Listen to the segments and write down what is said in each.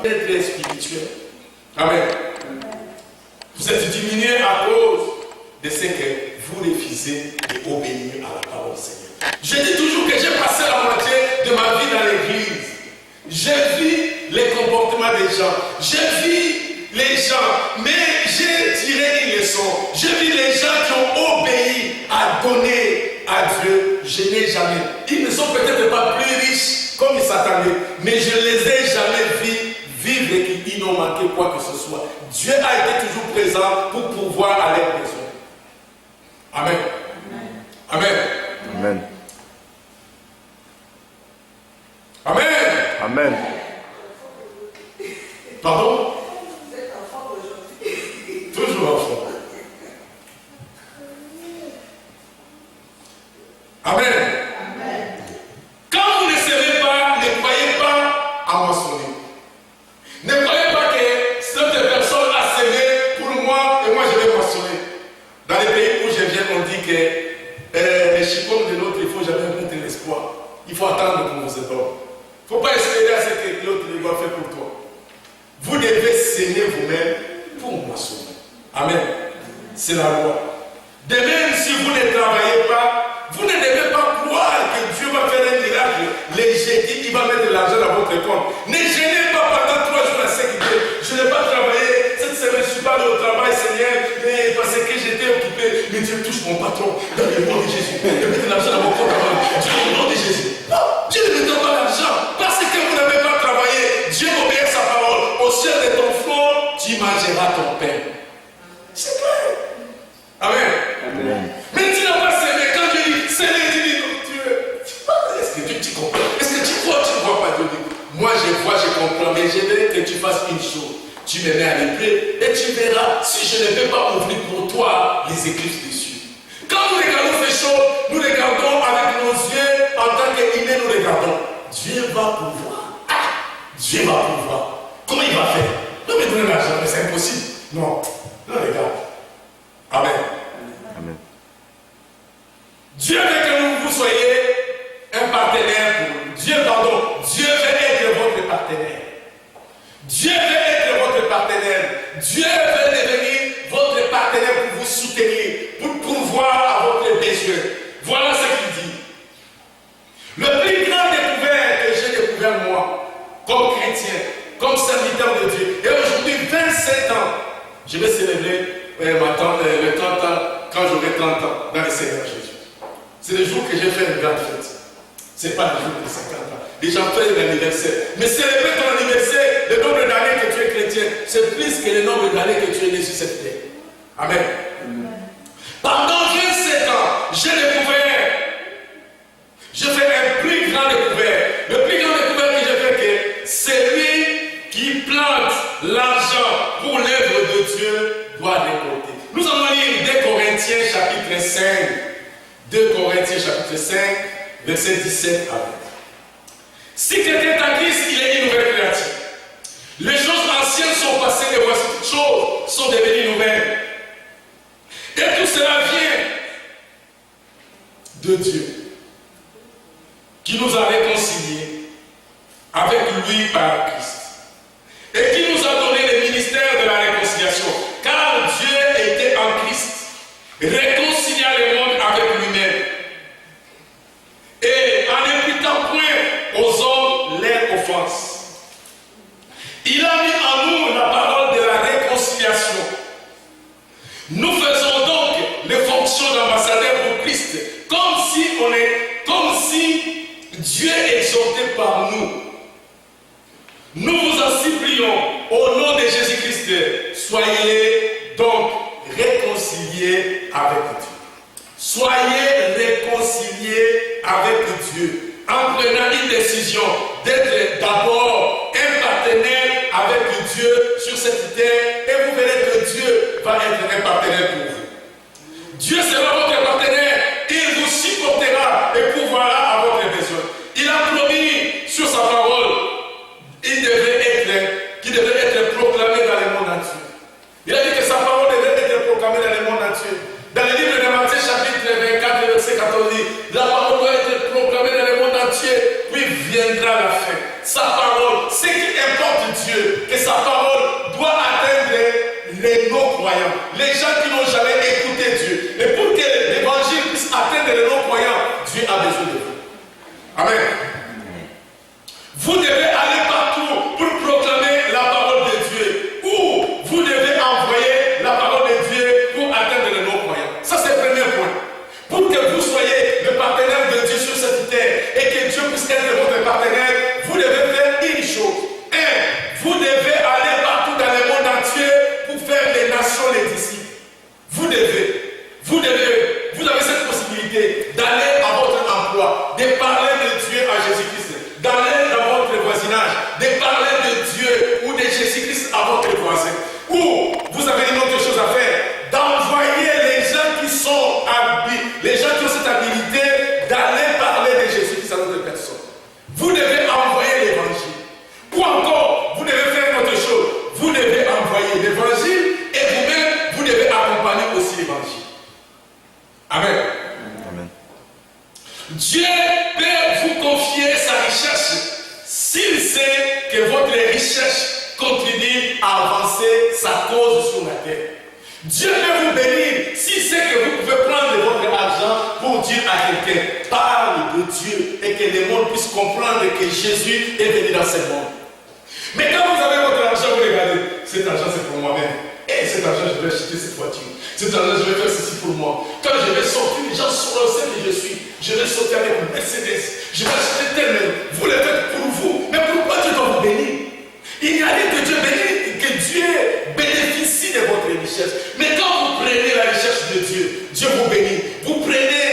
Être spirituel. Amen. Vous êtes diminué à cause de ce que vous refusez d'obéir à la parole du Seigneur. Je dis toujours que j'ai passé la moitié de ma vie dans l'église. J'ai vu les comportements des gens. J'ai vu les gens, mais j'ai tiré une leçon. J'ai vu les gens qui ont obéi à donner à Dieu. Je n'ai jamais. Ils ne sont peut-être pas plus riches comme ils s'attendaient, mais je ne les ai jamais vus vivre et qu'ils n'ont manqué quoi que ce soit. Dieu a été toujours présent pour pouvoir à leurs besoins. Amen. Amen. Amen. Amen. Amen. Pardon? Vous êtes enfant aujourd'hui. Toujours enfant. Amen. Amen. Quand vous ne savez pas, ne croyez pas à mentionner. Ne croyez pas que cette personne a semé pour moi et moi je vais mentionner. Dans les pays où je viens, on dit que les chicots de l'autre, il ne faut jamais mettre l'espoir. Il faut attendre qu'on vous donne. Il ne faut pas espérer à ce que l'autre va faire pour toi. Vous devez s'aimer vous-même pour moissonner. Amen. C'est la loi. De même, si vous ne travaillez pas, vous ne devez pas croire que Dieu va faire un miracle. Les jeter, il va mettre de l'argent dans votre compte. Ne gênez pas pendant 3 jours à sécurité. Je n'ai pas travaillé. Cette semaine, je ne suis pas allé au travail, Seigneur, mais parce que j'étais occupé. Mais Dieu touche mon patron dans le nom de Jésus. Il met de l'argent dans mon compte. Dieu, dans le nom de Jésus. Non, Dieu ne me donne pas l'argent. Parce que vous n'avez pas travaillé. Dieu obéit sa parole. Au ciel de ton front, tu mangeras ton pain. C'est clair. Amen. Amen. Mais tu n'as pas semé. Quand Dieu dit, Seigneur, tu dis, est-ce que tu comprends? Est-ce que tu crois, tu ne vois pas Dieu? Moi, je vois, je comprends, mais j'aimerais que tu fasses une chose. Tu me mets à l'épreuve et tu verras si je ne vais pas ouvrir pour toi les éclipses dessus. Quand nous regardons ces choses, nous regardons avec nos yeux en tant qu'humains, nous regardons. Dieu va pouvoir. Dieu va pouvoir. Comment il va faire? Non, mais donner l'argent, mais c'est impossible. Non. Non, regarde. Amen. Amen. Dieu veut que vous soyez un partenaire pour lui. Dieu veut être votre partenaire. Dieu veut être votre partenaire. Dieu veut devenir votre partenaire pour vous soutenir, pour pourvoir à votre besoin. Voilà ce qu'il dit. Le plus grand découvert que j'ai découvert moi, comme chrétien, comme serviteur de Dieu, et aujourd'hui 27 ans, je vais célébrer le 30 ans, quand j'aurai 30 ans, dans le Seigneur Jésus. C'est le jour que j'ai fait une grande fête. Ce n'est pas le jour de 50 ans. Les gens font l'anniversaire. Mais célébrer ton anniversaire, le nombre d'années que tu es chrétien, c'est plus que le nombre d'années que tu es né sur cette terre. Amen. Pendant 27 ans, j'ai découvert, je fais un plus grand découvert. Le plus grand découvert que j'ai fait, que c'est lui qui plante l'argent pour l'œuvre de Dieu doit récolter. Nous allons lire 2 Corinthiens chapitre 5. 2 Corinthiens chapitre 5, verset 17 à 20. Si quelqu'un est en Christ, il est une nouvelle créature. Les choses anciennes sont passées et voici toutes choses sont devenues nouvelles. Et tout cela vient de Dieu, qui nous a réconciliés avec lui par Christ. Et qui nous a donné le ministère de la réconciliation. Car Dieu était en Christ, réconciliant le monde avec lui-même. Et en n'imputant point aux hommes leurs offenses. Il a mis en nous la parole de la réconciliation. Nous faisons donc les fonctions d'ambassadeurs pour Christ, comme si Dieu exhortait par nous. Nous vous en supplions, au nom de Jésus-Christ, soyez donc réconciliés avec Dieu. Soyez réconciliés avec Dieu en prenant une décision d'être d'abord un partenaire avec Dieu sur cette terre et vous verrez que Dieu va être un partenaire pour vous. Dieu sera votre partenaire, il vous supportera et pourvoira à votre besoin. Il a promis sur sa parole qu'il devait être proclamé dans le monde entier. Il a dit que sa parole devait être proclamée dans le monde entier. Dans le livre de Matthieu chapitre 24, verset 14, la parole doit être proclamée dans le monde entier, puis viendra la fin. Sa parole, ce qui importe Dieu, les non-croyants, les gens qui n'ont jamais écouté Dieu. Et pour que l'évangile puisse atteindre les non-croyants, Dieu a besoin de vous. Amen. Vous devez aller partout pour proclamer la parole de Dieu. Ou vous devez envoyer la parole de Dieu pour atteindre les non-croyants. Ça, c'est le premier point. Pour que vous soyez le partenaire de Dieu sur cette terre et que Dieu puisse être votre partenaire, vous devez faire une chose. Vous devez aller partout dans le monde entier pour faire des nations les disciples. Vous avez cette possibilité d'aller à votre emploi, de parler de Dieu à Jésus-Christ, d'aller dans votre voisinage, de parler de Dieu ou de Jésus-Christ à votre voisin. Ou vous avez une autre chose à faire, d'envoyer les gens qui sont habiles, les gens qui ont cette habilité d'aller parler de Jésus-Christ à d'autres personnes. Vous devez envoyer l'évangile. Ou encore, vous devez faire autre chose. Vous devez envoyer l'évangile et vous-même, vous devez accompagner aussi l'évangile. Amen. Amen. Dieu peut vous confier sa richesse s'il sait que votre richesse contribue à avancer sa cause sur la terre. Dieu peut vous bénir s'il sait que vous pouvez prendre votre argent pour dire à quelqu'un, parle de Dieu et que le monde puisse comprendre que Jésus est venu dans ce monde. Mais quand vous avez votre argent, vous regardez, cet argent c'est pour moi-même. Et cet argent, je vais acheter cette voiture. Cet argent, je vais faire ceci pour moi. Quand je vais sortir, les gens sauront ce que je suis. Je vais sortir avec une Mercedes. Je vais acheter tel même. Vous le faites pour vous. Mais pourquoi Dieu doit vous bénir? Il n'y a rien que Dieu bénisse, que Dieu bénéficie de votre richesse. Mais quand vous prenez la richesse de Dieu, Dieu vous bénit. Vous prenez,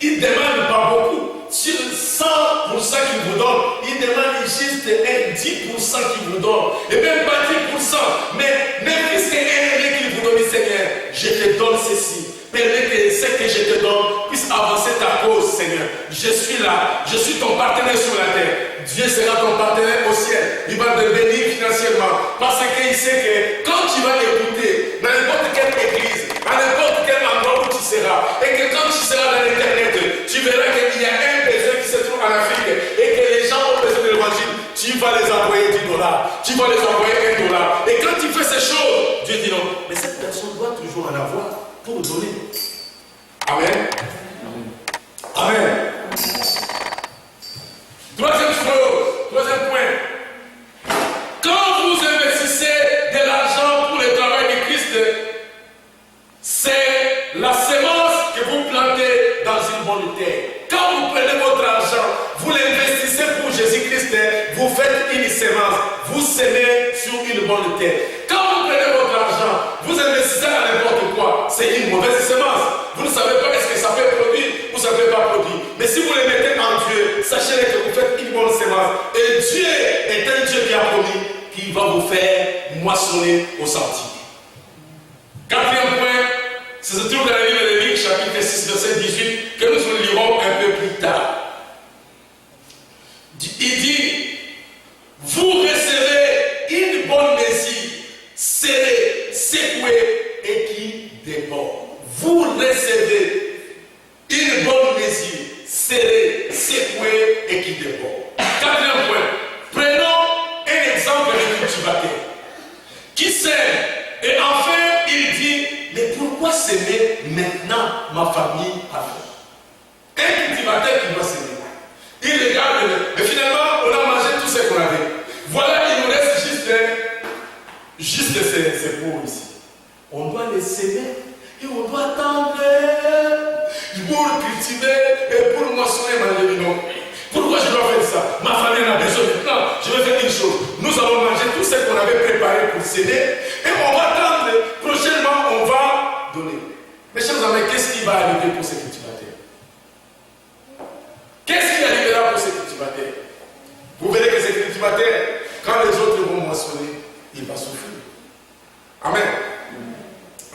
il ne demande pas beaucoup. Sur 100% qu'il vous donne, il demande juste 10% qu'il vous donne. Et même pas 10%. Mais même puisque un qu'il vous donne, Seigneur, je te donne ceci. Permets que ce que je te donne puisse avancer ta cause, Seigneur. Je suis là. Je suis ton partenaire sur la terre. Dieu sera ton partenaire au ciel. Il va te bénir financièrement. Parce qu'il sait que quand tu vas écouter dans n'importe quelle église, à n'importe quel endroit où tu seras, et que quand tu seras dans l'internet, tu verras qu'il y a un besoin qui se trouve en Afrique et que les gens ont besoin de l'évangile, tu vas les envoyer $10. Tu vas les envoyer $1. Et quand tu fais ces choses, Dieu dit non. Mais cette personne doit toujours en avoir pour donner. Amen. Amen. Troisième point. Quand vous investissez de l'argent pour le travail de Christ, c'est la semence que vous plantez dans une bonne terre. Quand vous prenez votre argent, vous l'investissez pour Jésus-Christ, vous faites une semence, vous semez sur une bonne terre. Quand vous prenez votre argent, vous investissez à n'importe quoi, c'est une mauvaise semence. Vous ne savez pas est-ce que ça peut produire ou ça ne peut pas produire. Mais si vous le mettez en Dieu, sachez que vous faites une bonne semence. Et Dieu est un Dieu qui a promis qu'il va vous faire moissonner au centime. Quatrième point, c'est ce truc dans le livre de Luc, chapitre 6, verset 18, que nous lirons un peu plus tard. Il dit, vous recevez une bonne mesure, serrée, secouée et qui déborde. Vous recevez une bonne mesure, serrée, secouée et qui déborde. Quatrième point, prenons un exemple de cultivateur qui sème. Et enfin, il dit, mais pourquoi s'aimer maintenant ma famille a fait? Un cultivateur qui doit s'aimer. Il regarde, mais finalement, on a mangé tout ce qu'on avait. Voilà, il nous reste juste ces pots ici. On doit les s'aimer et on doit attendre pour cultiver et pour moissonner ma vie. Non. Pourquoi je dois faire ça? Ma famille en a besoin. Non, je vais faire une chose. Nous allons manger tout ce qu'on avait préparé pour s'aimer et on va attendre. Prochainement, on va donner. Mes chers amis, qu'est-ce qui va arriver pour ces cultivateurs? Qu'est-ce qui arrivera pour ces cultivateurs? Vous verrez que ces cultivateurs, quand les autres vont moissonner, il va souffrir. Amen.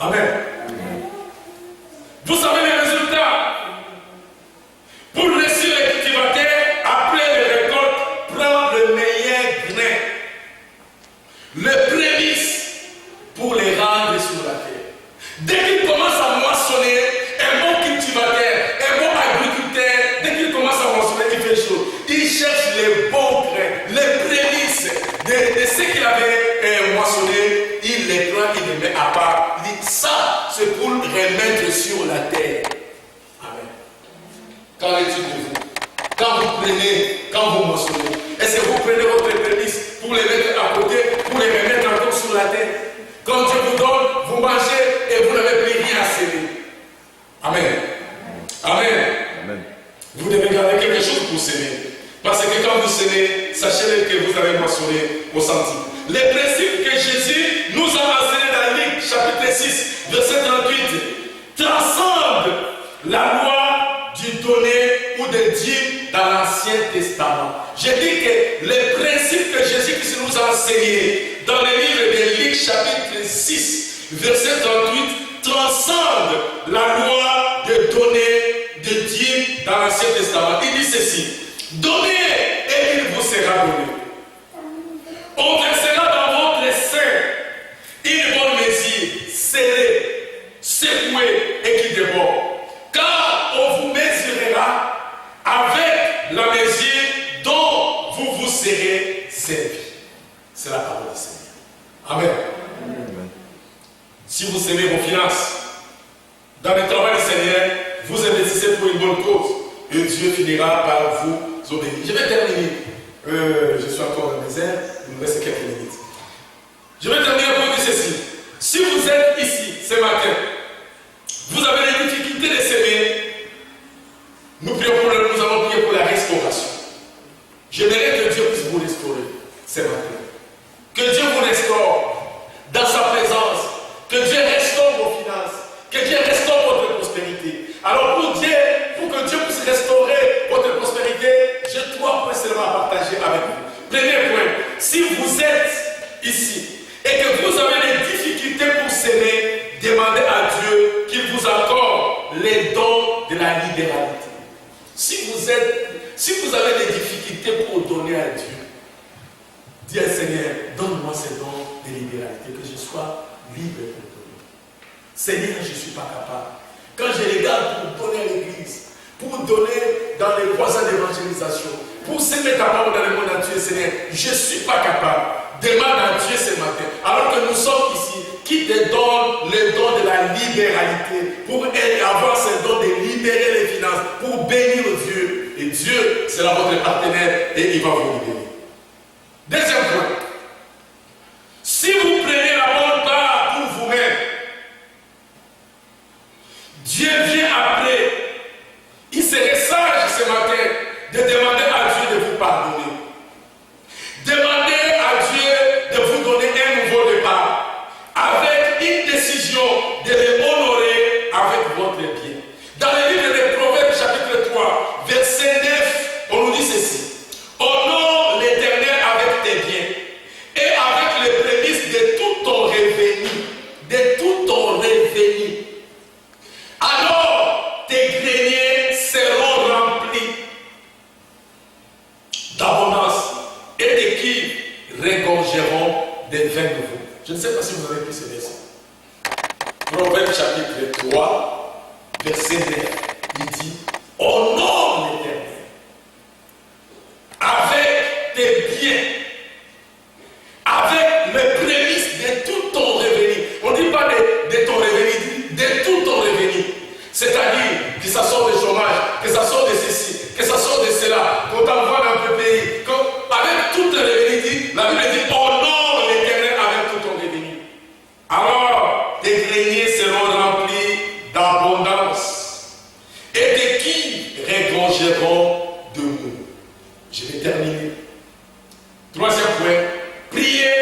Amen. Vous savez les résultats. Pour réussir les cultivateurs, après les récoltes, prendre le meilleur grain, le prémices, pour les rendre sur la terre. Dès qu'il commence à moissonner, un bon cultivateur, un bon agriculteur, dès qu'il commence à moissonner, il fait chaud. Il cherche les bons grains, les prémices de ce qu'il avait moissonné, il les prend, il les il met à part. Il dit ça, c'est pour remettre sur la terre. Amen. Qu'en est-il de vous? Quand vous prenez, quand vous mentionnez, est-ce que vous prenez votre prémices pour les mettre à côté, pour les remettre encore sur la terre? Quand Dieu vous donne, vous mangez et vous n'avez plus rien à semer. Amen. Amen. Amen. Vous devez garder quelque chose pour semer. Parce que quand vous semez, sachez que vous avez mentionné au centime. Les principes que Jésus nous a enseignés dans Luc chapitre 6, verset 38, transcendent la loi du donner ou de dire dans l'Ancien Testament. J'ai dit que les principes que Jésus nous a enseignés dans le livre de Luc chapitre 6, verset 38, transcendent la loi de donner, de dire dans l'Ancien Testament. Il dit ceci: donnez et il vous sera donné. On versera dans votre sein une bonne mesure, serrée, secouée et qui déborde. Car on vous mesurera avec la mesure dont vous vous serez servi. C'est la parole du Seigneur. Amen. Amen. Si vous aimez vos finances, dans le travail du Seigneur, vous investissez pour une bonne cause et Dieu finira par vous obéir. Je vais terminer. Je suis encore dans mes airs, il me reste quelques minutes. Je vais terminer pour dire ceci. Si vous êtes ici ce matin, vous avez des difficultés de s'aimer, nous allons prier pour la restauration. J'aimerais que Dieu puisse vous restaurer ce matin. Que Dieu vous restaure dans sa présence. Que Dieu restaure vos finances. Que Dieu restaure votre prospérité. Alors pour que Dieu puisse restaurer votre prospérité, j'ai 3 points seulement à partager avec vous. Premier point, si vous êtes ici et que vous avez des difficultés pour s'aimer, demandez à Dieu qu'il vous accorde les dons de la libéralité. Si vous avez des difficultés pour donner à Dieu, dis au Seigneur, donne-moi ces dons de libéralité, que je sois libre pour donner. Seigneur, je ne suis pas capable. Quand je regarde pour donner à l'église, pour donner dans les croisades d'évangélisation, pour s'aimer ta parole dans le monde entier, Seigneur, je ne suis pas capable. Demande à Dieu ce matin, alors que nous sommes ici, qui te donne le don de la libéralité, pour avoir ce don de libérer les finances, pour bénir Dieu. Et Dieu sera votre partenaire et il va vous libérer. Deuxième point, si vous prenez la bonne part pour vous-même, Dieu vient après. Il serait sage ce matin de demander à Dieu de vous pardonner. Demandez à Dieu de vous donner un nouveau départ, avec une décision de les honorer avec votre bien. Dans le livre de Proverbes chapitre 3, verset 9, on nous dit ceci: honore l'Éternel avec tes biens et avec les prémices de tout ton revenu, de tout ton revenu. Alors tes greniers seront remplis d'abondance et des cuves regorgeront des vins nouveaux. Je ne sais pas si vous avez pris ce verset. Proverbe chapitre 3, verset 9, il dit: honore l'Éternel avec tes biens, avec les prémices de tout ton revenu. On ne dit pas de ton revenu, de tout ton revenu. C'est-à-dire que ça sort du chômage, que ça sort de ceci, que ça sort de cela, qu'on t'envoie dans le pays. Avec tout ton revenu, la Bible dit: honore l'Éternel avec tout ton revenu. Alors, tes greniers seront remplis d'abondance et tes quilles regorgeront de mou. Je vais terminer. Troisième point, priez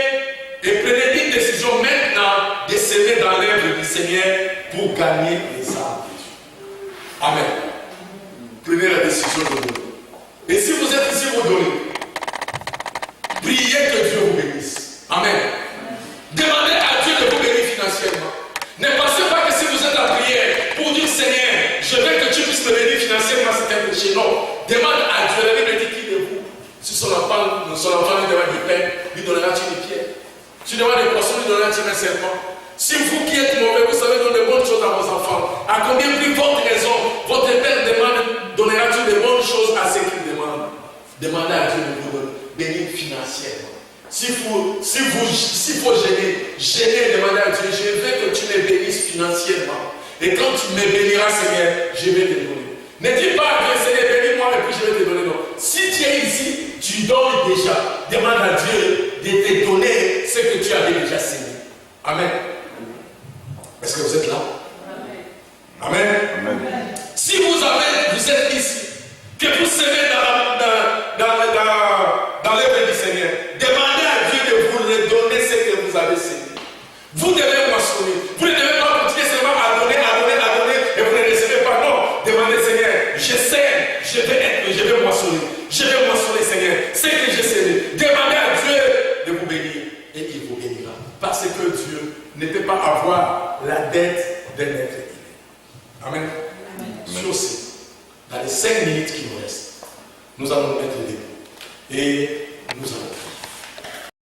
et prenez une décision maintenant de s'aimer dans l'œuvre du Seigneur pour gagner les âmes. Amen. Prenez la décision de donner. Et si vous êtes ici, vous donnez. Priez que Dieu vous bénisse. Amen. Demandez à Dieu de vous bénir financièrement. Ne pensez pas que si vous êtes en prière pour dire: Seigneur, je veux que tu puisses me bénir financièrement, c'est un péché. Non. Demande à Dieu. La Bible dit: qui de vous, si son enfant lui demande du pain, lui donnera-t-il une pierre? Tu demandes des poissons, lui donnera-t-il un serpent? Si vous qui êtes mauvais, vous savez donner de bonnes choses à vos enfants, à combien plus votre raison, votre Père demande, donnera-t-il de bonnes choses à ceux qui demandent? Demandez à Dieu de vous bénir financièrement. S'il faut gêner, demandez à Dieu, je veux que tu me bénisses financièrement. Et quand tu me béniras, Seigneur, je vais te donner. Ne dis pas que Seigneur, bénis-moi et puis je vais te donner. Non. Si tu es ici, tu donnes déjà. Demande à Dieu de te donner ce que tu avais déjà signé. Amen. Est-ce que vous êtes là? Amen. Amen. Si vous êtes ici, que vous semez dans l'œuvre du Seigneur, demandez à Dieu de vous redonner ce que vous avez signé. Vous devez moissonner. Vous ne devez pas continuer seulement à donner, et vous ne recevez pas. Non, demandez Seigneur, je sais, je vais moissonner. Je vais moissonner, Seigneur. C'est que je sais. Demandez à Dieu de vous bénir et il vous bénira. Parce que Dieu ne peut pas avoir la dette d'un être humain. Amen. Sur ce, dans les 5 minutes qui nous restent, nous allons nous mettre debout et nous allons